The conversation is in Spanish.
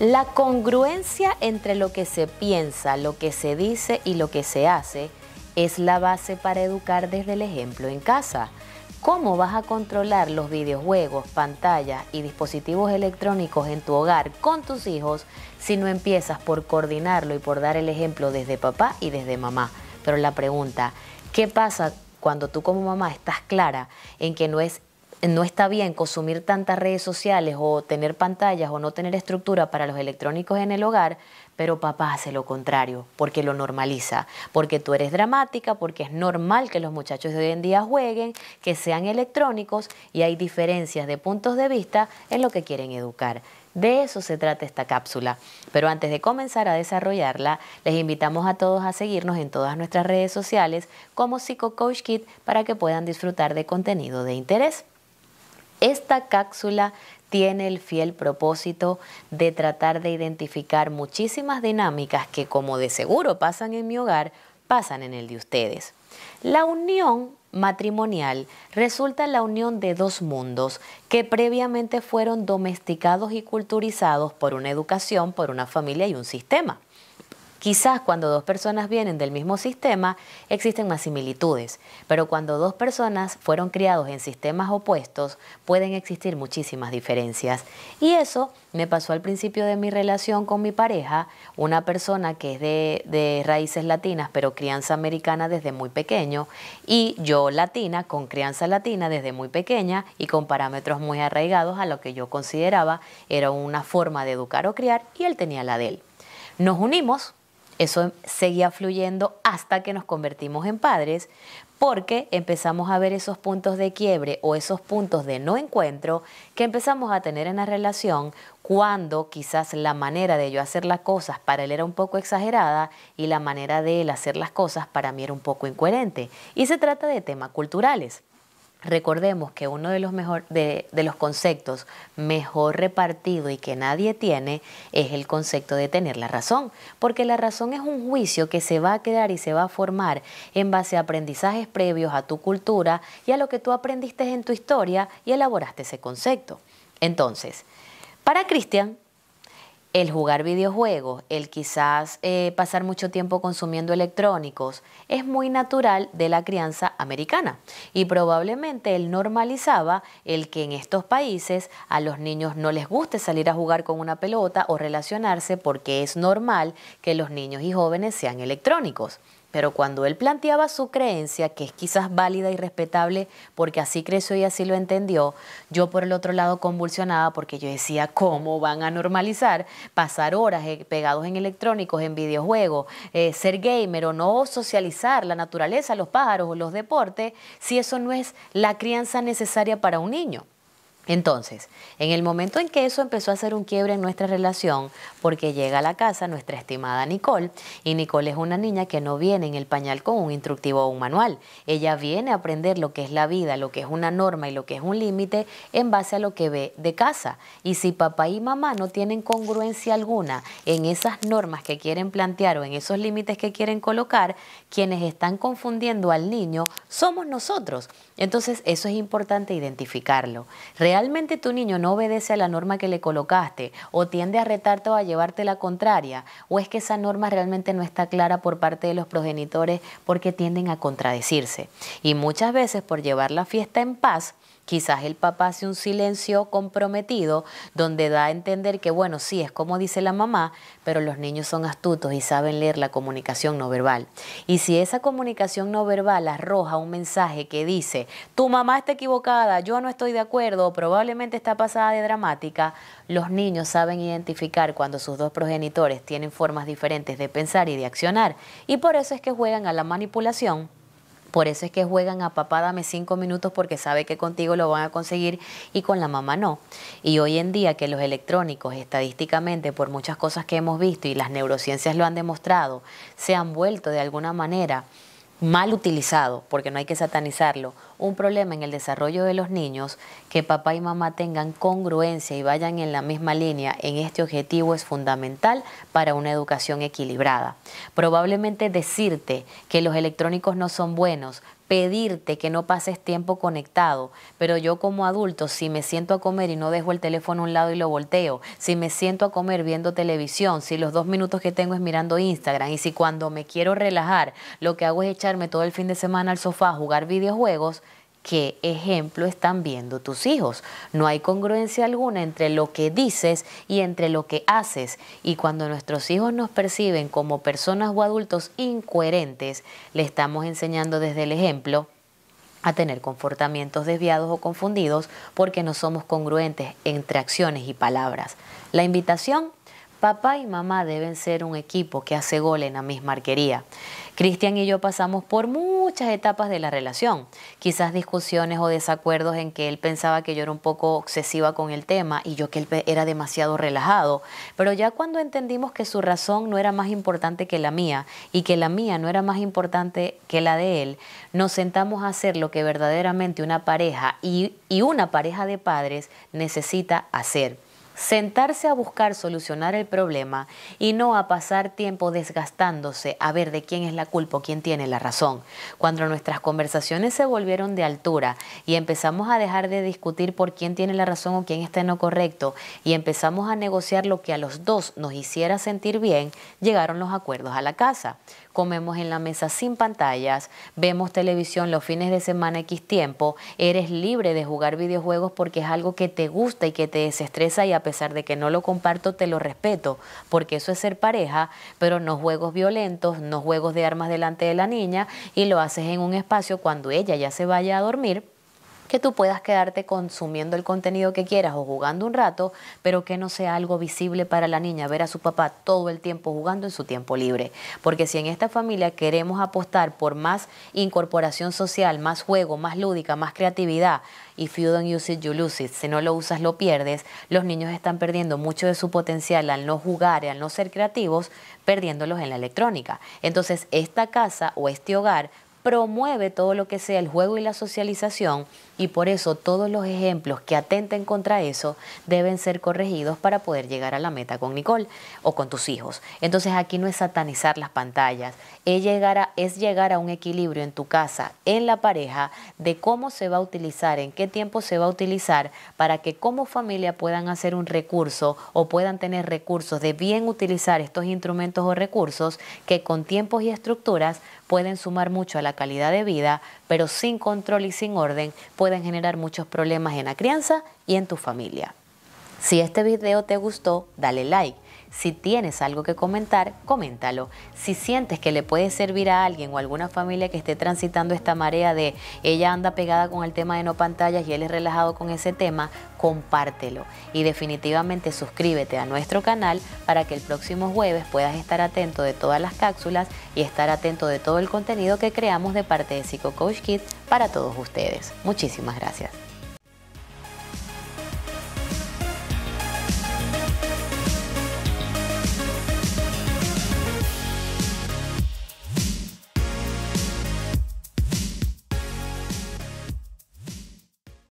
La congruencia entre lo que se piensa, lo que se dice y lo que se hace es la base para educar desde el ejemplo en casa. ¿Cómo vas a controlar los videojuegos, pantallas y dispositivos electrónicos en tu hogar con tus hijos si no empiezas por coordinarlo y por dar el ejemplo desde papá y desde mamá? Pero la pregunta, ¿qué pasa cuando tú como mamá estás clara en que no está bien consumir tantas redes sociales o tener pantallas o no tener estructura para los electrónicos en el hogar, pero papá hace lo contrario, porque lo normaliza, porque tú eres dramática, porque es normal que los muchachos de hoy en día jueguen, que sean electrónicos y hay diferencias de puntos de vista en lo que quieren educar? De eso se trata esta cápsula, pero antes de comenzar a desarrollarla, les invitamos a todos a seguirnos en todas nuestras redes sociales como Psico-Coach Kid para que puedan disfrutar de contenido de interés. Esta cápsula tiene el fiel propósito de tratar de identificar muchísimas dinámicas que, como de seguro pasan en mi hogar, pasan en el de ustedes. La unión matrimonial resulta la unión de dos mundos que previamente fueron domesticados y culturizados por una educación, por una familia y un sistema. Quizás cuando dos personas vienen del mismo sistema existen más similitudes, pero cuando dos personas fueron criados en sistemas opuestos pueden existir muchísimas diferencias. Y eso me pasó al principio de mi relación con mi pareja, una persona que es de raíces latinas pero crianza americana desde muy pequeño, y yo latina con crianza latina desde muy pequeña y con parámetros muy arraigados a lo que yo consideraba era una forma de educar o criar, y él tenía la de él. Nos unimos. Eso seguía fluyendo hasta que nos convertimos en padres, porque empezamos a ver esos puntos de quiebre o esos puntos de no encuentro que empezamos a tener en la relación cuando quizás la manera de yo hacer las cosas para él era un poco exagerada y la manera de él hacer las cosas para mí era un poco incoherente. Y se trata de temas culturales. Recordemos que uno de los conceptos mejor repartido y que nadie tiene es el concepto de tener la razón, porque la razón es un juicio que se va a quedar y se va a formar en base a aprendizajes previos a tu cultura y a lo que tú aprendiste en tu historia y elaboraste ese concepto. Entonces, para Cristian, el jugar videojuegos, el quizás pasar mucho tiempo consumiendo electrónicos, es muy natural de la crianza americana. Y probablemente él normalizaba el que en estos países a los niños no les guste salir a jugar con una pelota o relacionarse porque es normal que los niños y jóvenes sean electrónicos. Pero cuando él planteaba su creencia, que es quizás válida y respetable porque así creció y así lo entendió, yo por el otro lado convulsionaba porque yo decía, ¿cómo van a normalizar pasar horas pegados en electrónicos, en videojuegos, ser gamer o no socializar la naturaleza, los pájaros o los deportes, si eso no es la crianza necesaria para un niño? Entonces, en el momento en que eso empezó a hacer un quiebre en nuestra relación, porque llega a la casa nuestra estimada Nicole, y Nicole es una niña que no viene en el pañal con un instructivo o un manual. Ella viene a aprender lo que es la vida, lo que es una norma y lo que es un límite en base a lo que ve de casa. Y si papá y mamá no tienen congruencia alguna en esas normas que quieren plantear o en esos límites que quieren colocar, quienes están confundiendo al niño somos nosotros. Entonces, eso es importante identificarlo. ¿Realmente tu niño no obedece a la norma que le colocaste o tiende a retarte o a llevarte la contraria? ¿O es que esa norma realmente no está clara por parte de los progenitores porque tienden a contradecirse? Y muchas veces por llevar la fiesta en paz, quizás el papá hace un silencio comprometido donde da a entender que, bueno, sí, es como dice la mamá, pero los niños son astutos y saben leer la comunicación no verbal. Y si esa comunicación no verbal arroja un mensaje que dice, tu mamá está equivocada, yo no estoy de acuerdo, o probablemente está pasada de dramática, los niños saben identificar cuando sus dos progenitores tienen formas diferentes de pensar y de accionar. Y por eso es que juegan a la manipulación. Por eso es que juegan a papá dame 5 minutos porque sabe que contigo lo van a conseguir y con la mamá no. Y hoy en día que los electrónicos estadísticamente por muchas cosas que hemos visto y las neurociencias lo han demostrado, se han vuelto de alguna manera mal utilizado, porque no hay que satanizarlo, un problema en el desarrollo de los niños, que papá y mamá tengan congruencia y vayan en la misma línea en este objetivo es fundamental para una educación equilibrada. Probablemente decirte que los electrónicos no son buenos, pedirte que no pases tiempo conectado, pero yo como adulto, si me siento a comer y no dejo el teléfono a un lado y lo volteo, si me siento a comer viendo televisión, si los 2 minutos que tengo es mirando Instagram y si cuando me quiero relajar lo que hago es echarme todo el fin de semana al sofá a jugar videojuegos, ¿qué ejemplo están viendo tus hijos? No hay congruencia alguna entre lo que dices y entre lo que haces. Y cuando nuestros hijos nos perciben como personas o adultos incoherentes, le estamos enseñando desde el ejemplo a tener comportamientos desviados o confundidos porque no somos congruentes entre acciones y palabras. La invitación: papá y mamá deben ser un equipo que hace gol en la misma arquería. Cristian y yo pasamos por muchas etapas de la relación, quizás discusiones o desacuerdos en que él pensaba que yo era un poco obsesiva con el tema y yo que él era demasiado relajado, pero ya cuando entendimos que su razón no era más importante que la mía y que la mía no era más importante que la de él, nos sentamos a hacer lo que verdaderamente una pareja y una pareja de padres necesita hacer. Sentarse a buscar solucionar el problema y no a pasar tiempo desgastándose a ver de quién es la culpa o quién tiene la razón. Cuando nuestras conversaciones se volvieron de altura y empezamos a dejar de discutir por quién tiene la razón o quién está en lo correcto y empezamos a negociar lo que a los dos nos hiciera sentir bien, llegaron los acuerdos a la casa. Comemos en la mesa sin pantallas, vemos televisión los fines de semana X tiempo, eres libre de jugar videojuegos porque es algo que te gusta y que te desestresa y a pesar de que no lo comparto te lo respeto, porque eso es ser pareja, pero no juegos violentos, no juegos de armas delante de la niña y lo haces en un espacio cuando ella ya se vaya a dormir, que tú puedas quedarte consumiendo el contenido que quieras o jugando un rato, pero que no sea algo visible para la niña, ver a su papá todo el tiempo jugando en su tiempo libre. Porque si en esta familia queremos apostar por más incorporación social, más juego, más lúdica, más creatividad, if you don't use it, you lose it, si no lo usas, lo pierdes, los niños están perdiendo mucho de su potencial al no jugar y al no ser creativos, perdiéndolos en la electrónica. Entonces, esta casa o este hogar promueve todo lo que sea el juego y la socialización y por eso todos los ejemplos que atenten contra eso deben ser corregidos para poder llegar a la meta con Nicole o con tus hijos. Entonces aquí no es satanizar las pantallas, es llegar a un equilibrio en tu casa, en la pareja, de cómo se va a utilizar, en qué tiempo se va a utilizar para que como familia puedan hacer un recurso o puedan tener recursos de bien utilizar estos instrumentos o recursos que con tiempos y estructuras pueden sumar mucho a la calidad de vida, pero sin control y sin orden pueden generar muchos problemas en la crianza y en tu familia. Si este video te gustó, dale like. Si tienes algo que comentar, coméntalo. Si sientes que le puede servir a alguien o a alguna familia que esté transitando esta marea de ella anda pegada con el tema de no pantallas y él es relajado con ese tema, compártelo. Y definitivamente suscríbete a nuestro canal para que el próximo jueves puedas estar atento de todas las cápsulas y estar atento de todo el contenido que creamos de parte de Psico Coach Kids para todos ustedes. Muchísimas gracias.